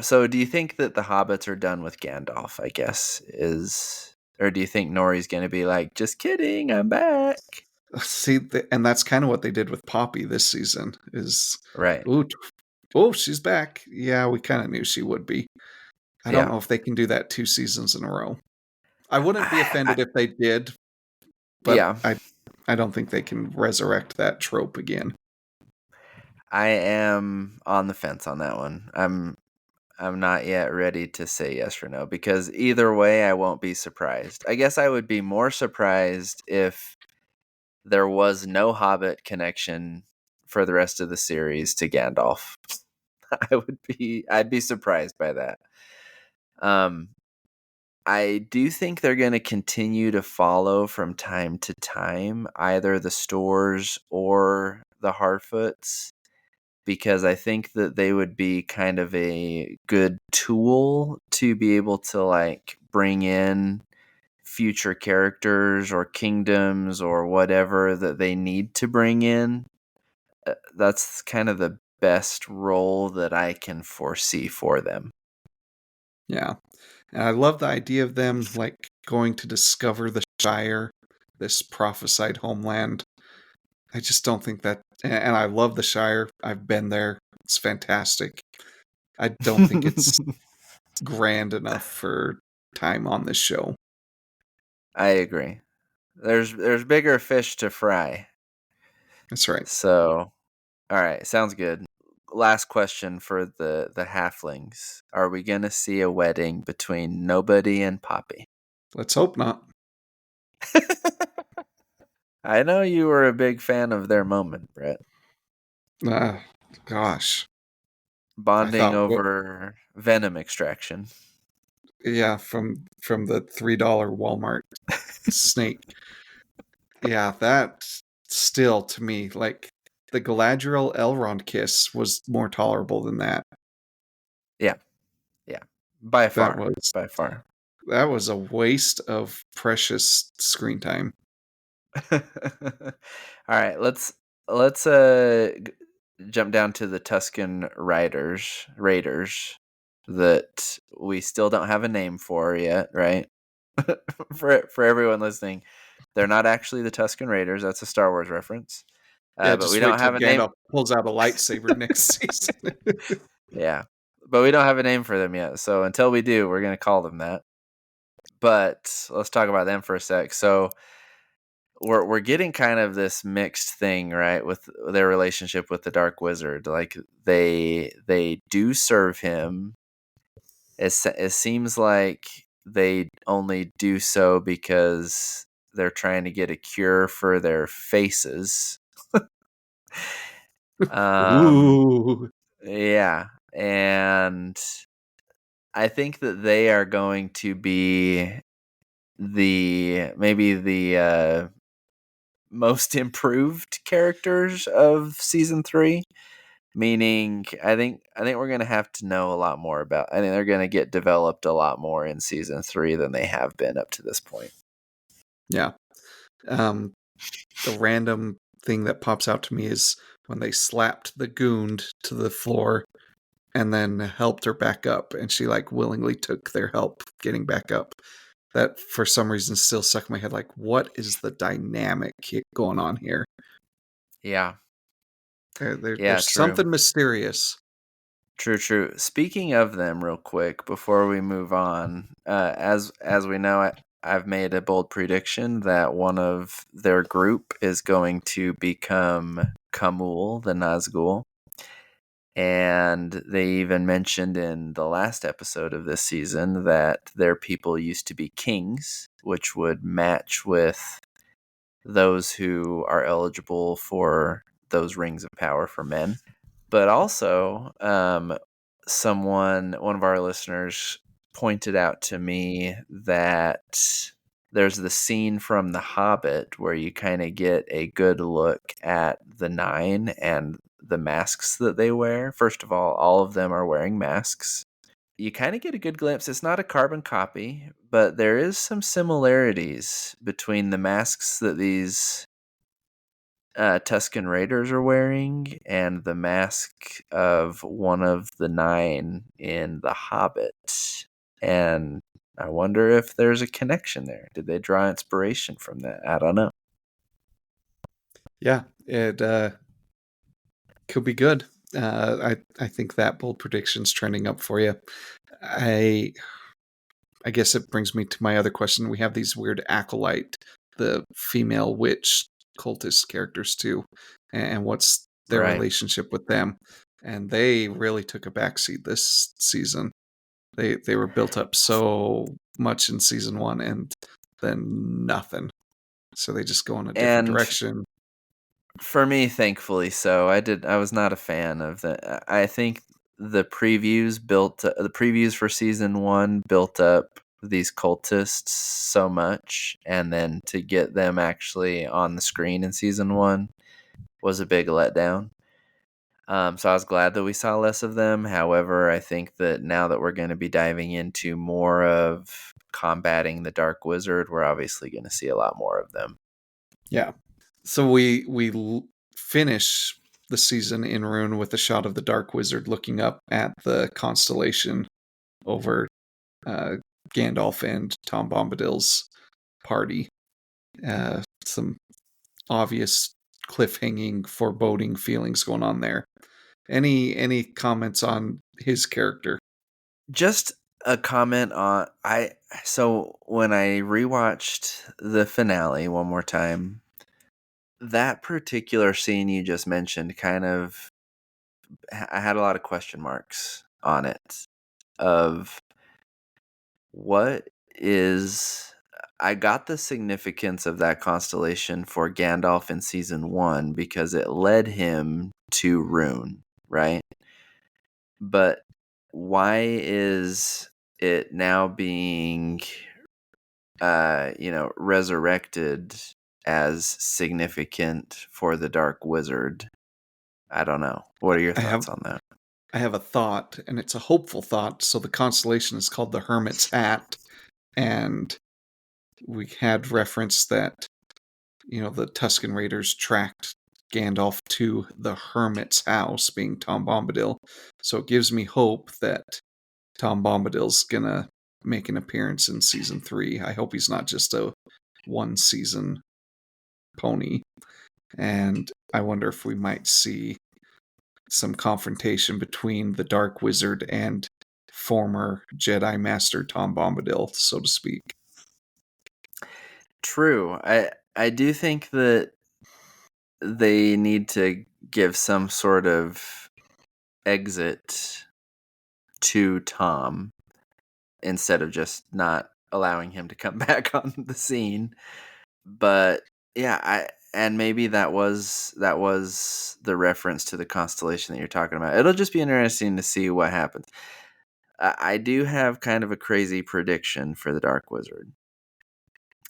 So, do you think that the hobbits are done with Gandalf? I guess is, or do you think Nori's gonna be like, "Just kidding, I'm back"? See, and that's kind of what they did with Poppy this season. Is Right. ooh, Oh, she's back. Yeah, we kind of knew she would be. I don't Yeah. know if they can do that 2 seasons in a row. I wouldn't be offended if they did, but Yeah. I don't think they can resurrect that trope again. I am on the fence on that one. I'm not yet ready to say yes or no because either way I won't be surprised. I guess I would be more surprised if there was no Hobbit connection for the rest of the series to Gandalf. I'd be surprised by that. Um I do think they're going to continue to follow from time to time either the Stores or the Harfoots because I think that they would be kind of a good tool to be able to like bring in future characters or kingdoms or whatever that they need to bring in. That's kind of the best role that I can foresee for them. Yeah. And I love the idea of them like going to discover the Shire, this prophesied homeland. I just don't think that, and I love the Shire. I've been there. It's fantastic. I don't think it's grand enough for time on this show. I agree. There's bigger fish to fry. That's right. So, all right, sounds good. Last question for the halflings. Are we going to see a wedding between Nobody and Poppy? Let's hope not. I know you were a big fan of their moment, Brett. Uh, Gosh. I Bonding thought, over venom extraction. yeah, from the $3 Walmart snake. Yeah, that still to me, like the Galadriel Elrond kiss was more tolerable than that. Yeah, yeah. By That far, was by far. that was a waste of precious screen time. All right, let's jump down to the Tuscan Raiders that we still don't have a name for yet, right? For everyone listening, they're not actually the Tuscan Raiders. That's a Star Wars reference. Yeah, But we just wait don't till have a name. Gandalf pulls out a lightsaber next season. Yeah, but we don't have a name for them yet. So until we do, we're gonna call them that. But let's talk about them for a sec. So we're getting kind of this mixed thing, right, with their relationship with the Dark Wizard. Like they do serve him. It seems like they only do so because they're trying to get a cure for their faces. Um, Ooh. yeah, and I think that they are going to be maybe the most improved characters of season 3. Meaning, I think we're gonna have to know a lot more about. I think they're gonna get developed a lot more in season 3 than they have been up to this point. Yeah. Um, the random thing that pops out to me is when they slapped the goond to the floor and then helped her back up, and she like willingly took their help getting back up. That for some reason still stuck in my head. Like, what is the dynamic going on here? Yeah, yeah, There's true, something mysterious. true. Speaking of them, real quick before we move on, as we know, I've made a bold prediction that one of their group is going to become Kamul, the Nazgul. And they even mentioned in the last episode of this season that their people used to be kings, which would match with those who are eligible for those rings of power for men. But also, one of our listeners pointed out to me that there's the scene from The Hobbit where you kind of get a good look at the Nine and the masks that they wear. First of all of them are wearing masks. You kind of get a good glimpse. It's not a carbon copy, but there is some similarities between the masks that these Tuscan Raiders are wearing and the mask of one of the Nine in The Hobbit. And I wonder if there's a connection there. Did they draw inspiration from that? I don't know. Yeah, it could be good. I think that bold prediction's trending up for you. I I guess it brings me to my other question. We have these weird acolyte, the female witch cultist characters too, and what's their Right. relationship with them? And they really took a backseat this season. They were built up so much in season one, and then nothing. So they just go in a different And direction. for me, thankfully so. I was not a fan of the I think the previews for season 1 built up these cultists so much, and then to get them actually on the screen in season 1 was a big letdown. So I was glad that we saw less of them. However, I think that now that we're going to be diving into more of combating the Dark Wizard, we're obviously going to see a lot more of them. Yeah. So we finish the season in Rhun with a shot of the Dark Wizard looking up at the constellation over uh, Gandalf and Tom Bombadil's party. Some obvious cliffhanging, foreboding feelings going on there. Any comments on his character? Just a comment on so when I rewatched the finale one more time, that particular scene you just mentioned kind of I had a lot of question marks on it of what is I got the significance of that constellation for Gandalf in season 1 because it led him to Rhun, right? But why is it now being resurrected as significant for the Dark Wizard? I don't know. What are your I have thoughts on that? I have a thought, and it's a hopeful thought. So the constellation is called the Hermit's Hat, and we had reference that the Tusken Raiders tracked Gandalf to the Hermit's house, being Tom Bombadil. So it gives me hope that Tom Bombadil's gonna make an appearance in season 3. I hope he's not just a one season pony. And I wonder if we might see some confrontation between the Dark Wizard and former Jedi Master Tom Bombadil, so to speak. True. I do think that they need to give some sort of exit to Tom instead of just not allowing him to come back on the scene. But yeah, and maybe that was the reference to the constellation that you're talking about. It'll just be interesting to see what happens. I do have kind of a crazy prediction for the Dark Wizard.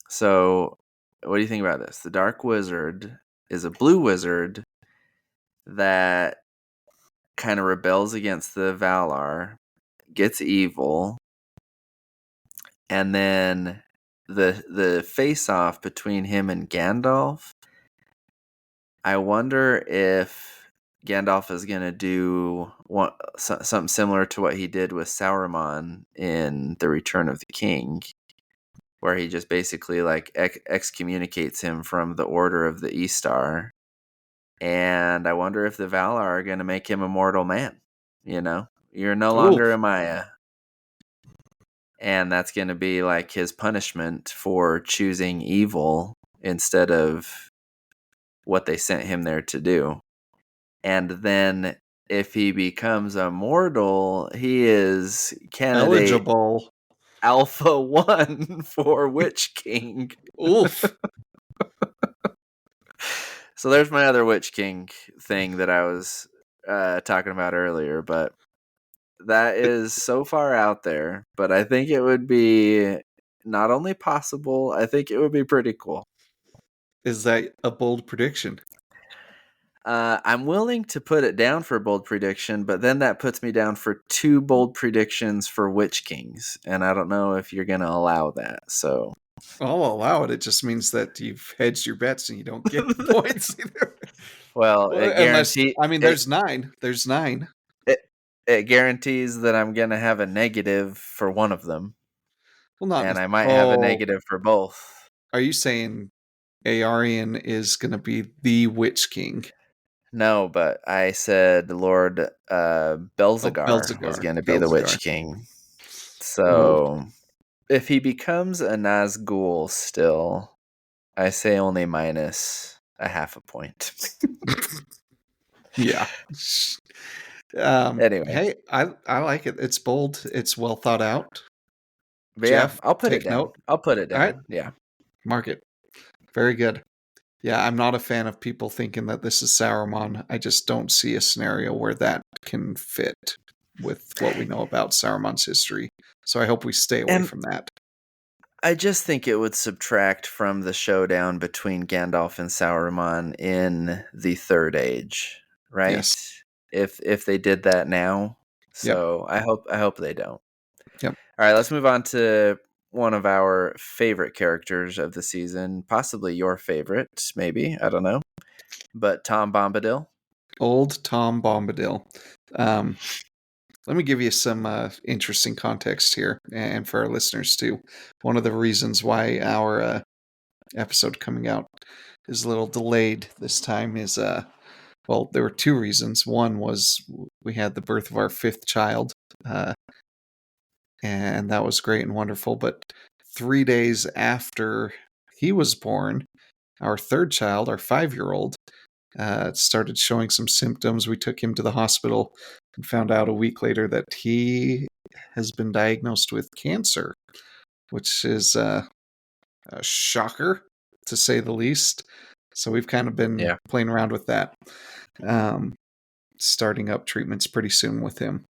So, what do you think about this? The Dark Wizard is a blue wizard that kind of rebels against the Valar, gets evil, and then the face off between him and Gandalf. I wonder if Gandalf is going to do something similar to what he did with Sauron in The Return of the King, where he just basically like excommunicates him from the Order of the Istar. And I wonder if the Valar are going to make him a mortal man. You're no Ooh, longer a Maya. And that's going to be like his punishment for choosing evil instead of what they sent him there to do. And then if he becomes immortal, he is candidate eligible. Alpha 1 for Witch King. Oof. So there's my other Witch King thing that I was talking about earlier, but that is so far out there. But I think it would be not only possible, I think it would be pretty cool. Is that a bold prediction? I'm willing to put it down for a bold prediction, but then that puts me down for 2 bold predictions for Witch Kings, and I don't know if you're going to allow that. So I'll allow it. It just means that you've hedged your bets and you don't get points either. well, Well, there's 9. There's 9. it, it guarantees that I'm going to have a negative for one of them, Well, not. and I might have a Oh, negative for both. are you saying Aarion is going to be the Witch King? No, but I said Lord Oh, Belzegar was Belzegar. going to be the Belzegar. Witch King. Ooh. So if he becomes a Nazgul still, I say only minus a half a point. Yeah. Anyway, Hey, I like it. It's bold. It's well thought out. but yeah, Jeff, I'll put it take down. note. I'll put it All right, down. Yeah. mark it. Very good. Yeah, I'm not a fan of people thinking that this is Saruman. I just don't see a scenario where that can fit with what we know about Saruman's history. So I hope we stay away And from that. I just think it would subtract from the showdown between Gandalf and Sauron in the Third Age, right? Yes. If they did that now. Yep. So I hope they don't. Yep. All right, let's move on to one of our favorite characters of the season, possibly your favorite, maybe, I don't know. But Tom Bombadil. Old Tom Bombadil. Um, Let me give you some interesting context here, and for our listeners too. One of the reasons why our episode coming out is a little delayed this time is well, there were two reasons. One was we had the birth of our fifth child, uh, and that was great and wonderful. But 3 days after he was born, our third child, our 5-year-old, started showing some symptoms. We took him to the hospital and found out a week later that he has been diagnosed with cancer, which is a shocker to say the least. So we've kind of been Yeah. playing around with that, um, starting up treatments pretty soon with him.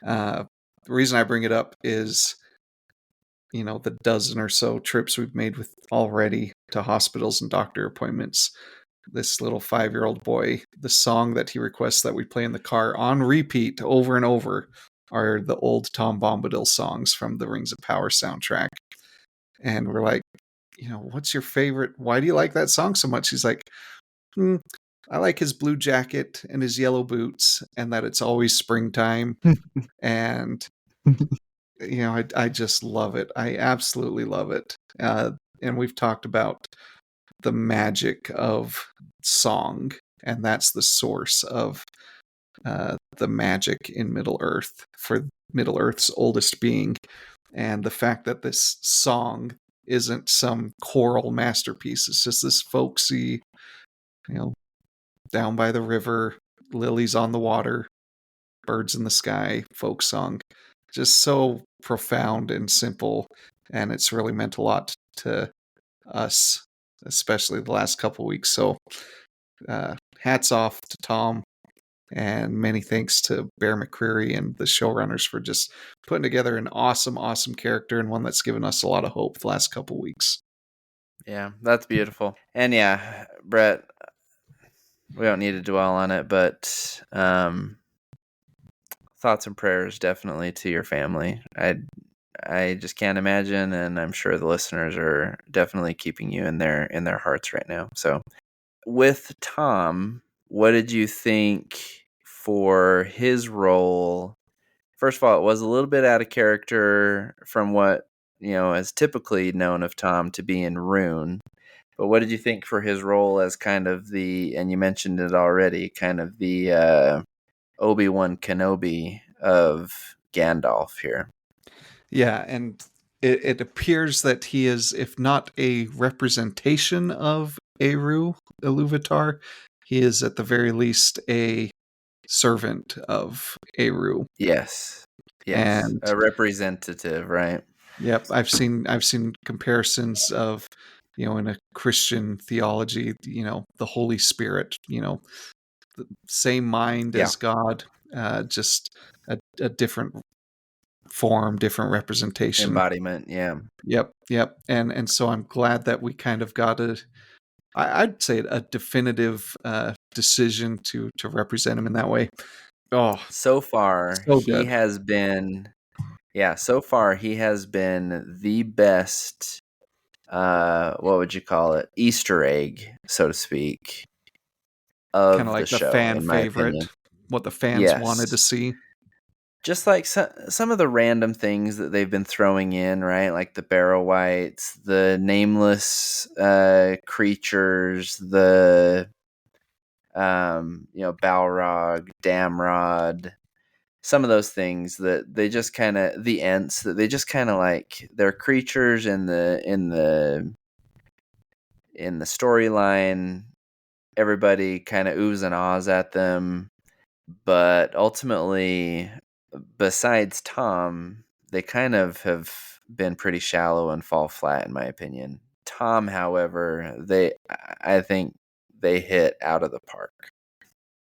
The reason I bring it up is, the dozen or so trips we've made with already to hospitals and doctor appointments. This little 5-year-old boy, the song that he requests that we play in the car on repeat over and over are the old Tom Bombadil songs from the Rings of Power soundtrack. And we're like, what's your favorite? Why do you like that song so much? He's like, I like his blue jacket and his yellow boots and that it's always springtime. And, I just love it. I absolutely love it. And we've talked about the magic of song, and that's the source of the magic in Middle Earth for Middle Earth's oldest being. And the fact that this song isn't some choral masterpiece, it's just this folksy, you know, down by the river, lilies on the water, birds in the sky folk song. Just so profound and simple, and it's really meant a lot to us, especially the last couple weeks. So, hats off to Tom, and many thanks to Bear McCreary and the showrunners for just putting together an awesome, awesome character and one that's given us a lot of hope the last couple weeks. Yeah, that's beautiful. And yeah, Brett, we don't need to dwell on it, but thoughts and prayers definitely to your family. I just can't imagine, and I'm sure the listeners are definitely keeping you in their hearts right now. So, with Tom, what did you think for his role? First of all, it was a little bit out of character from what is typically known of Tom to be in Rhun. But what did you think for his role as kind of and you mentioned it already, kind of the Obi-Wan Kenobi of Gandalf here? Yeah, and it appears that he is, if not a representation of Eru Iluvatar, he is at the very least a servant of Eru. Yes. Yes. And A representative, right? yep, I've seen comparisons of, in a Christian theology, the Holy Spirit, the same mind Yeah. as God, just a different form, different representation. Embodiment, yeah. Yep, yep. And so I'm glad that we kind of got I'd say a definitive decision to represent him in that way. Oh, So far, so good. so far he has been the best what would you call it? Easter egg, so to speak, Kind of of the like the show, fan in my favorite, opinion. what the fans wanted to Yes. see. Just like some of the random things that they've been throwing in, right? Like the barrow whites, the nameless creatures, Balrog, Damrod, some of those things that they just kind of, the Ents, that they just kind of like, they're creatures in the storyline. Everybody kind of oohs and ahs at them, but ultimately, besides Tom, they kind of have been pretty shallow and fall flat, in my opinion. Tom, however, I think they hit out of the park.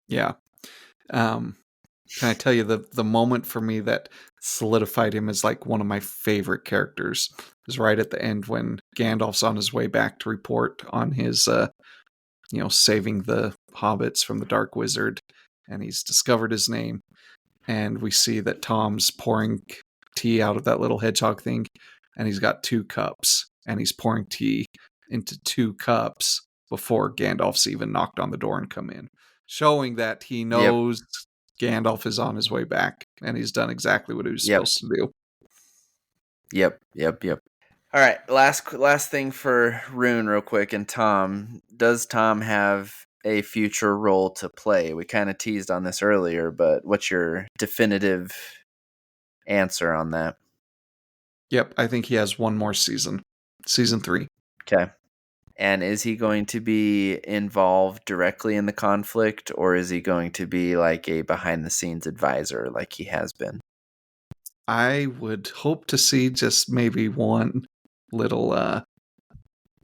Yeah. Can I tell you the moment for me that solidified him as like one of my favorite characters is right at the end when Gandalf's on his way back to report on his saving the hobbits from the Dark Wizard, and he's discovered his name, and we see that Tom's pouring tea out of that little hedgehog thing, and he's got 2 cups, and he's pouring tea into 2 cups before Gandalf's even knocked on the door and come in, showing that he knows Gandalf is on his way back, and he's done exactly what he was supposed to do. Yep. All right, last thing for Rhun real quick, and Tom. Does Tom have a future role to play? We kind of teased on this earlier, but what's your definitive answer on that? Yep, I think he has one more season. Season 3. Okay. And is he going to be involved directly in the conflict, or is he going to be like a behind-the-scenes advisor like he has been? I would hope to see just maybe one little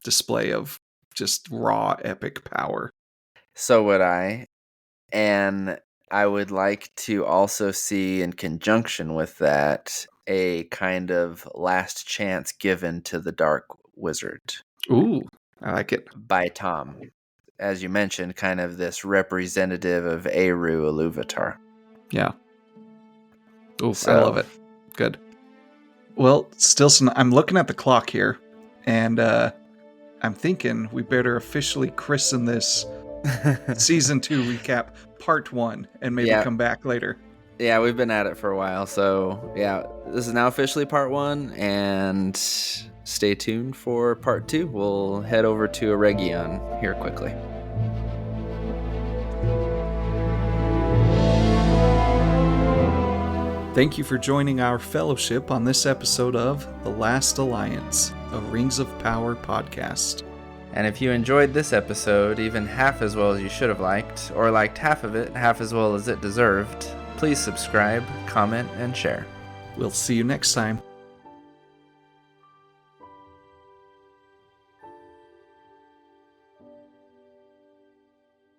display of just raw epic power. So would I. And I would like to also see, in conjunction with that, a kind of last chance given to the Dark Wizard. Ooh, I like it. By Tom. As you mentioned, kind of this representative of Eru Iluvatar. Yeah. Ooh, I love it. Good. Well, Stilson, I'm looking at the clock here, and I'm thinking we better officially christen this Season 2 recap Part 1 and maybe come back later. Yeah, we've been at it for a while, so yeah, this is now officially Part 1, and stay tuned for Part 2. We'll head over to Eregion here quickly. Thank you for joining our fellowship on this episode of The Last Alliance, a Rings of Power podcast. And if you enjoyed this episode even half as well as you should have liked, or liked half of it half as well as it deserved, please subscribe, comment, and share. We'll see you next time.